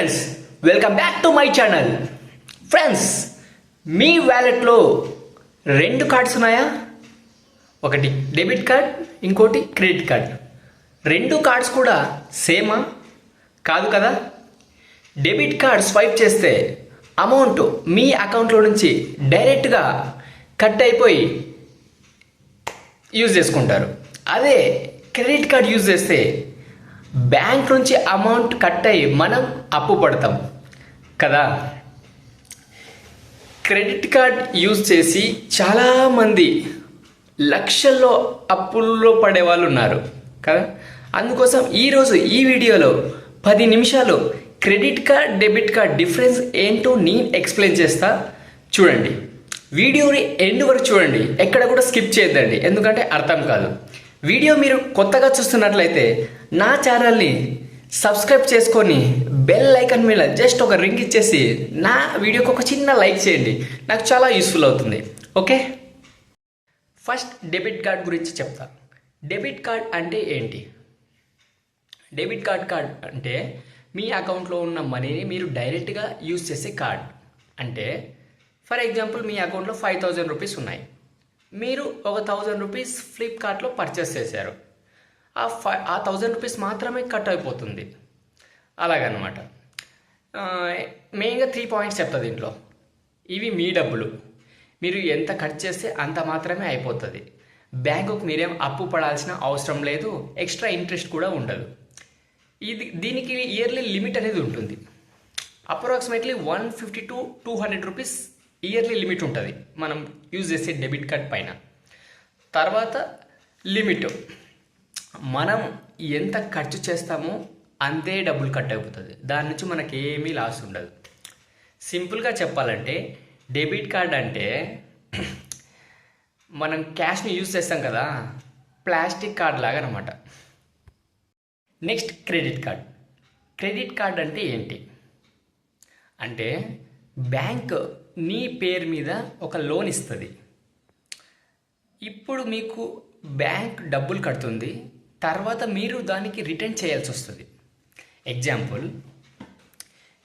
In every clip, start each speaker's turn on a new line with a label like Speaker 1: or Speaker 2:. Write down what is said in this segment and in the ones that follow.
Speaker 1: Friends, welcome back to my channel. Friends, మీ వ్యాలెట్లో రెండు కార్డ్స్ ఉన్నాయా? ఒకటి డెబిట్ కార్డ్, ఇంకోటి క్రెడిట్ కార్డ్. రెండు కార్డ్స్ కూడా సేమా? కాదు కదా. డెబిట్ కార్డ్ స్వైప్ చేస్తే అమౌంట్ మీ అకౌంట్లో నుంచి డైరెక్ట్గా కట్ అయిపోయి యూజ్ చేసుకుంటారు. అదే క్రెడిట్ కార్డ్ యూజ్ చేస్తే బ్యాంక్ నుంచి అమౌంట్ కట్ అయ్యి మనం అప్పు పడతాం కదా. క్రెడిట్ కార్డ్ యూజ్ చేసి చాలామంది లక్షల్లో అప్పుల్లో పడే వాళ్ళు ఉన్నారు కదా. అందుకోసం ఈరోజు ఈ వీడియోలో 10 నిమిషాలు credit card debit card difference ఏంటో నేను ఎక్స్ప్లెయిన్ చేస్తా. చూడండి, వీడియోని ఎండ్ వరకు చూడండి, ఎక్కడ కూడా స్కిప్ చేయొద్దండి, ఎందుకంటే అర్థం కాదు. వీడియో మీరు కొత్తగా చూస్తున్నట్లయితే నా ఛానల్ని సబ్స్క్రైబ్ చేసుకొని బెల్ ఐకాన్ మీద జస్ట్ ఒక రింగ్ ఇచ్చేసి నా వీడియోకి ఒక చిన్న లైక్ చేయండి, నాకు చాలా యూస్ఫుల్ అవుతుంది. ఓకే, ఫస్ట్ డెబిట్ కార్డ్ గురించి చెప్తా. డెబిట్ కార్డ్ అంటే ఏంటి? డెబిట్ కార్డ్ అంటే మీ అకౌంట్లో ఉన్న మనీని మీరు డైరెక్ట్గా యూజ్ చేసే కార్డ్. అంటే ఫర్ ఎగ్జాంపుల్, మీ అకౌంట్లో 5000 రూపీస్ ఉన్నాయి. మీరు ఒక 1000 రూపీస్ ఫ్లిప్కార్ట్లో పర్చేస్ చేశారు. ఆ 1000 రూపీస్ మాత్రమే కట్ అయిపోతుంది. అలాగనమాట. మెయిన్గా 3 పాయింట్స్ చెప్తా దీంట్లో. ఇవి మీ డబ్బులు, మీరు ఎంత కట్ చేస్తే అంత మాత్రమే అయిపోతుంది. బ్యాంకుకు మీరేం అప్పు పడాల్సిన అవసరం లేదు, ఎక్స్ట్రా ఇంట్రెస్ట్ కూడా ఉండదు. దీనికి ఇయర్లీ లిమిట్ అనేది ఉంటుంది. Approximately 150 to 200 rupees yearly limit ఉంటుంది మనం యూజ్ చేసే డెబిట్ కార్డ్ పైన. తర్వాత లిమిట్, మనం ఎంత ఖర్చు చేస్తామో అంతే డబ్బులు కట్ అయిపోతుంది. దాని నుంచి మనకి ఏమీ లాస్ ఉండదు. సింపుల్గా చెప్పాలంటే డెబిట్ కార్డ్ అంటే మనం క్యాష్ని యూజ్ చేస్తాం కదా, ప్లాస్టిక్ కార్డ్ లాగా అనమాట. Next credit card. Credit card అంటే ఏంటి అంటే, బ్యాంక్ నీ పేరు మీద ఒక లోన్ ఇస్తుంది. ఇప్పుడు మీకు బ్యాంక్ డబ్బులు కడుతుంది, తర్వాత మీరు దానికి రిటర్న్ చేయాల్సి వస్తుంది. ఎగ్జాంపుల్,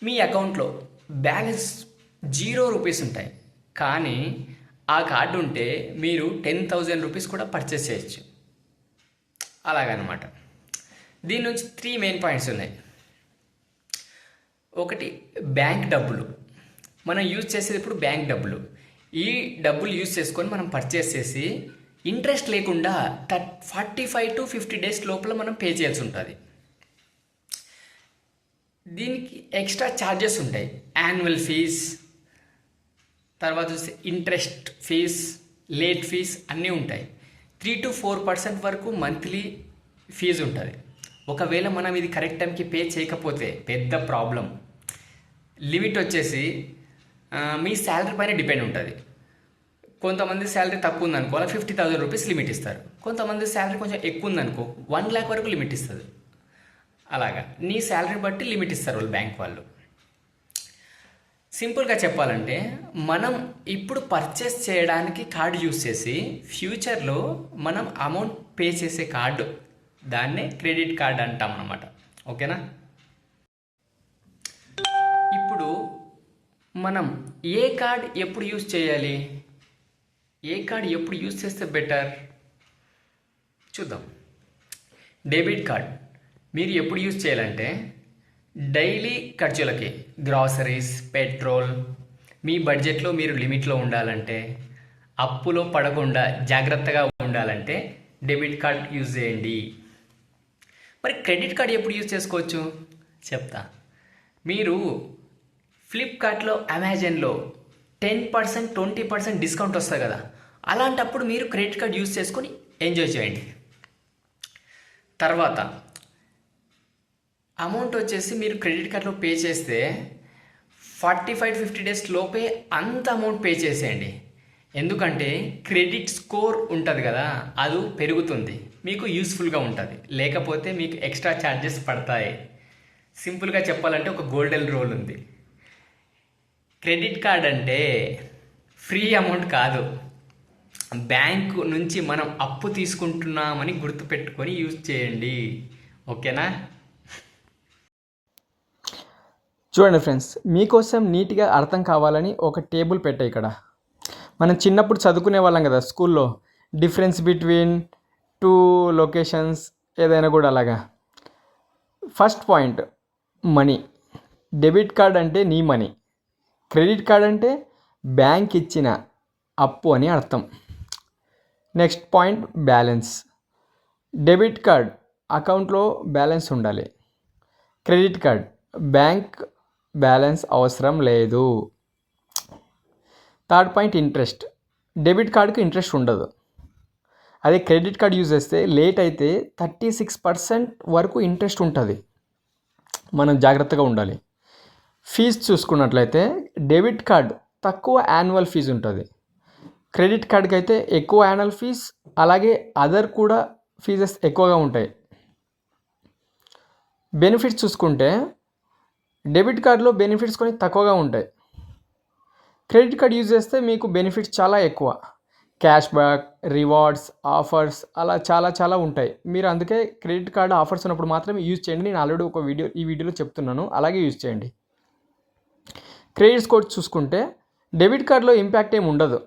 Speaker 1: మీ అకౌంట్లో బ్యాలెన్స్ 0 రూపీస్ ఉంటాయి, కానీ ఆ కార్డు ఉంటే మీరు 10,000 రూపీస్ కూడా పర్చేస్ చేయొచ్చు. అలాగనమాట. దీని నుంచి 3 మెయిన్ పాయింట్స్ ఉన్నాయి. ఒకటి, బ్యాంక్ డబ్బులు. మనం యూజ్ చేసేది ఇప్పుడు బ్యాంక్ డబ్బులు. ఈ డబ్బులు యూజ్ చేసుకొని మనం పర్చేస్ చేసి ఇంట్రెస్ట్ లేకుండా 45 to 50 డేస్ లోపల మనం పే చేయాల్సి ఉంటుంది. దీనికి ఎక్స్ట్రా ఛార్జెస్ ఉంటాయి. యాన్యువల్ ఫీజ్, తర్వాత చూస్తే ఇంట్రెస్ట్ ఫీజ్, లేట్ ఫీజ్ అన్నీ ఉంటాయి. 3 to 4% వరకు మంత్లీ ఫీజు ఉంటుంది. ఒకవేళ మనం ఇది కరెక్ట్ టైంకి పే చేయకపోతే పెద్ద ప్రాబ్లం. లిమిట్ వచ్చేసి మీ శాలరీ పైన డిపెండ్ ఉంటుంది. కొంతమంది శాలరీ తక్కువ ఉందనుకో, అలా 50,000 రూపీస్ లిమిట్ ఇస్తారు. కొంతమంది శాలరీ కొంచెం ఎక్కువ ఉందనుకో 1 lakh వరకు లిమిట్ ఇస్తుంది. అలాగా నీ శాలరీ బట్టి లిమిట్ ఇస్తారు వాళ్ళు, బ్యాంక్ వాళ్ళు. సింపుల్గా చెప్పాలంటే, మనం ఇప్పుడు పర్చేస్ చేయడానికి కార్డు యూజ్ చేసి ఫ్యూచర్లో మనం అమౌంట్ పే చేసే కార్డు, దాన్నే క్రెడిట్ కార్డ్ అంటాం అన్నమాట. ఓకేనా? ఇప్పుడు మనం ఏ కార్డ్ ఎప్పుడు యూజ్ చేయాలి, ఏ కార్డ్ ఎప్పుడు యూజ్ చేస్తే బెటర్ చూద్దాం. డెబిట్ కార్డ్ మీరు ఎప్పుడు యూజ్ చేయాలంటే, డైలీ ఖర్చులకి, గ్రాసరీస్, పెట్రోల్, మీ బడ్జెట్లో మీరు లిమిట్లో ఉండాలంటే, అప్పులో పడకుండా జాగ్రత్తగా ఉండాలంటే డెబిట్ కార్డ్ యూజ్ చేయండి. మరి క్రెడిట్ కార్డ్ ఎప్పుడు యూజ్ చేసుకోవచ్చు చెప్తా. మీరు ఫ్లిప్కార్ట్లో, అమెజాన్లో 10%, 20% డిస్కౌంట్ వస్తుంది కదా, అలాంటప్పుడు మీరు క్రెడిట్ కార్డ్ యూజ్ చేసుకొని ఎంజాయ్ చేయండి. తర్వాత అమౌంట్ వచ్చేసి మీరు క్రెడిట్ కార్డ్లో పే చేస్తే 45 to 50 డేస్ లోపే అంత అమౌంట్ పే చేసేయండి. ఎందుకంటే క్రెడిట్ స్కోర్ ఉంటుంది కదా, అది పెరుగుతుంది, మీకు యూస్ఫుల్గా ఉంటుంది. లేకపోతే మీకు ఎక్స్ట్రా ఛార్జెస్ పడతాయి. సింపుల్గా చెప్పాలంటే ఒక గోల్డెన్ రూల్ ఉంది. క్రెడిట్ కార్డ్ అంటే ఫ్రీ అమౌంట్ కాదు, బ్యాంకు నుంచి మనం అప్పు తీసుకుంటున్నామని గుర్తుపెట్టుకొని యూజ్ చేయండి. ఓకేనా? చూడండి ఫ్రెండ్స్, మీకోసం నీట్గా అర్థం కావాలని ఒక టేబుల్ పెట్టా ఇక్కడ. మనం చిన్నప్పుడు చదువుకునే వాళ్ళం కదా స్కూల్లో, డిఫరెన్స్ బిట్వీన్ టూ లొకేషన్స్ ఏదైనా కూడా అలాగా. First point money. Debit card అంటే నీ మనీ, క్రెడిట్ కార్డ్ అంటే బ్యాంక్ ఇచ్చిన అప్పు అని అర్థం. Next point balance. Debit card అకౌంట్లో బ్యాలెన్స్ ఉండాలి, క్రెడిట్ కార్డ్ బ్యాంక్ బ్యాలెన్స్ అవసరం లేదు. Third point interest. డెబిట్ కార్డుకి ఇంట్రెస్ట్ ఉండదు. అదే క్రెడిట్ కార్డ్ యూజ్ చేస్తే లేట్ అయితే 36% వరకు ఇంట్రెస్ట్ ఉంటుంది. మనం జాగ్రత్తగా ఉండాలి. ఫీజు చూసుకున్నట్లయితే డెబిట్ కార్డ్ తక్కువ యాన్యువల్ ఫీజు ఉంటుంది, క్రెడిట్ కార్డ్కి అయితే ఎక్కువ యాన్యువల్ ఫీజ్, అలాగే అదర్ కూడా ఫీజెస్ ఎక్కువగా ఉంటాయి. బెనిఫిట్స్ చూసుకుంటే డెబిట్ కార్డులో బెనిఫిట్స్ కొన్ని తక్కువగా ఉంటాయి, క్రెడిట్ కార్డ్ యూజ్ చేస్తే మీకు బెనిఫిట్స్ చాలా ఎక్కువ, క్యాష్ బ్యాక్, రివార్డ్స్, ఆఫర్స్ అలా చాలా ఉంటాయి. మీరు అందుకే క్రెడిట్ కార్డ్ ఆఫర్స్ ఉన్నప్పుడు మాత్రమే యూజ్ చేయండి. నేను ఆల్రెడీ ఈ వీడియోలో చెప్తున్నాను, అలాగే యూజ్ చేయండి. క్రెడిట్ స్కోర్ చూసుకుంటే డెబిట్ కార్డ్లో ఇంపాక్ట్ ఏమి ఉండదు.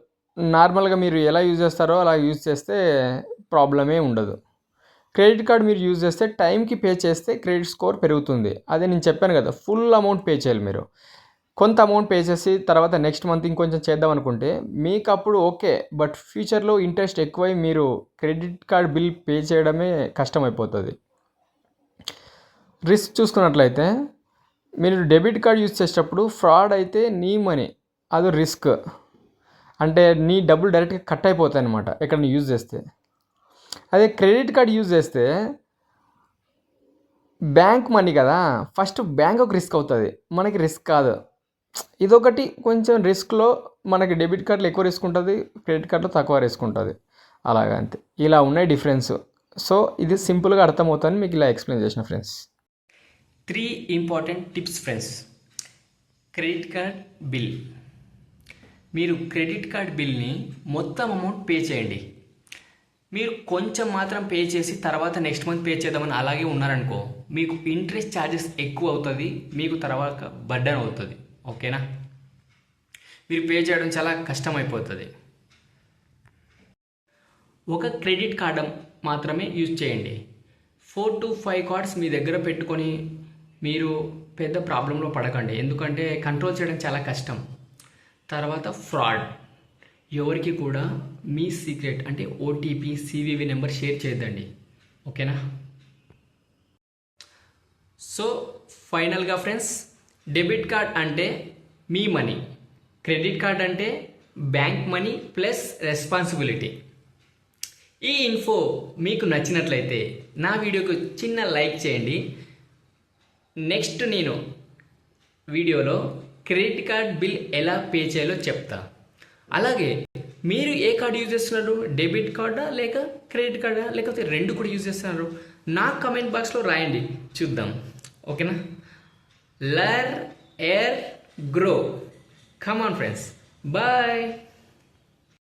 Speaker 1: నార్మల్గా మీరు ఎలా యూజ్ చేస్తారో అలా యూజ్ చేస్తే ప్రాబ్లమే ఉండదు. క్రెడిట్ కార్డ్ మీరు యూజ్ చేస్తే టైంకి పే చేస్తే క్రెడిట్ స్కోర్ పెరుగుతుంది. అదే నేను చెప్పాను కదా, ఫుల్ అమౌంట్ పే చేయాలి. మీరు కొంత అమౌంట్ పే చేసి తర్వాత నెక్స్ట్ మంత్ ఇంకొంచెం చేద్దాం అనుకుంటే మీకు అప్పుడు ఓకే, బట్ ఫ్యూచర్లో ఇంట్రెస్ట్ ఎక్కువై మీరు క్రెడిట్ కార్డ్ బిల్ పే చేయడమే కష్టమైపోతుంది. రిస్క్ చూసుకున్నట్లయితే మీరు డెబిట్ కార్డ్ యూజ్ చేసేటప్పుడు ఫ్రాడ్ అయితే నీ మనీ, అది రిస్క్. అంటే నీ డబ్బులు డైరెక్ట్గా కట్ అయిపోతాయి అన్నమాట ఎక్కడ యూజ్ చేస్తే. అదే క్రెడిట్ కార్డ్ యూజ్ చేస్తే బ్యాంక్ మనీ కదా, ఫస్ట్ బ్యాంక్ ఒక రిస్క్ అవుతుంది, మనకి రిస్క్ కాదు. ఇదొకటి కొంచెం రిస్క్లో. మనకి డెబిట్ కార్డులో ఎక్కువ రిస్క్ ఉంటుంది, క్రెడిట్ కార్డులో తక్కువ రిస్క్ ఉంటుంది. అలాగా అంతే, ఇలా ఉన్నాయి డిఫరెన్స్. సో ఇది సింపుల్గా అర్థమవుతుందని మీకు ఇలా ఎక్స్ప్లెయిన్ చేసిన friends. 3 important tips friends. Credit card bill. మీరు క్రెడిట్ కార్డ్ బిల్ని మొత్తం అమౌంట్ పే చేయండి. మీరు కొంచెం మాత్రం పే చేసి తర్వాత నెక్స్ట్ మంత్ పే చేద్దామని అలాగే ఉన్నారనుకో, మీకు ఇంట్రెస్ట్ ఛార్జెస్ ఎక్కువ అవుతుంది, మీకు తర్వాత బర్డెన్ అవుతుంది. ఓకేనా? మీరు పే చేయడం చాలా కష్టమైపోతుంది. ఒక క్రెడిట్ కార్డ్ మాత్రమే యూజ్ చేయండి. 4 to 5 కార్డ్స్ మీ దగ్గర పెట్టుకొని మీరు పెద్ద ప్రాబ్లంలో పడకండి, ఎందుకంటే కంట్రోల్ చేయడం చాలా కష్టం. తర్వాత ఫ్రాడ్. ఎవరికి కూడా మీ సీక్రెట్ అంటే ఓటీపీ, సివివి నెంబర్ షేర్ చేయొద్దండి. ఓకేనా? సో ఫైనల్గా ఫ్రెండ్స్, డెబిట్ కార్డ్ అంటే మీ మనీ, క్రెడిట్ కార్డ్ అంటే బ్యాంక్ మనీ ప్లస్ రెస్పాన్సిబిలిటీ. ఈ ఇన్ఫో మీకు నచ్చినట్లయితే నా వీడియోకు చిన్న లైక్ చేయండి. నెక్స్ట్ నేను వీడియోలో క్రెడిట్ కార్డ్ బిల్ ఎలా పే చేయాలో చెప్తా. అలాగే మీరు ఏ కార్డు యూజ్ చేస్తున్నారు, డెబిట్ కార్డా లేక క్రెడిట్ కార్డా, లేకపోతే రెండు కూడా యూజ్ చేస్తున్నారు, నా కమెంట్ బాక్స్లో రాయండి, చూద్దాం. ఓకేనా? Learn, earn, grow. Come on friends, bye.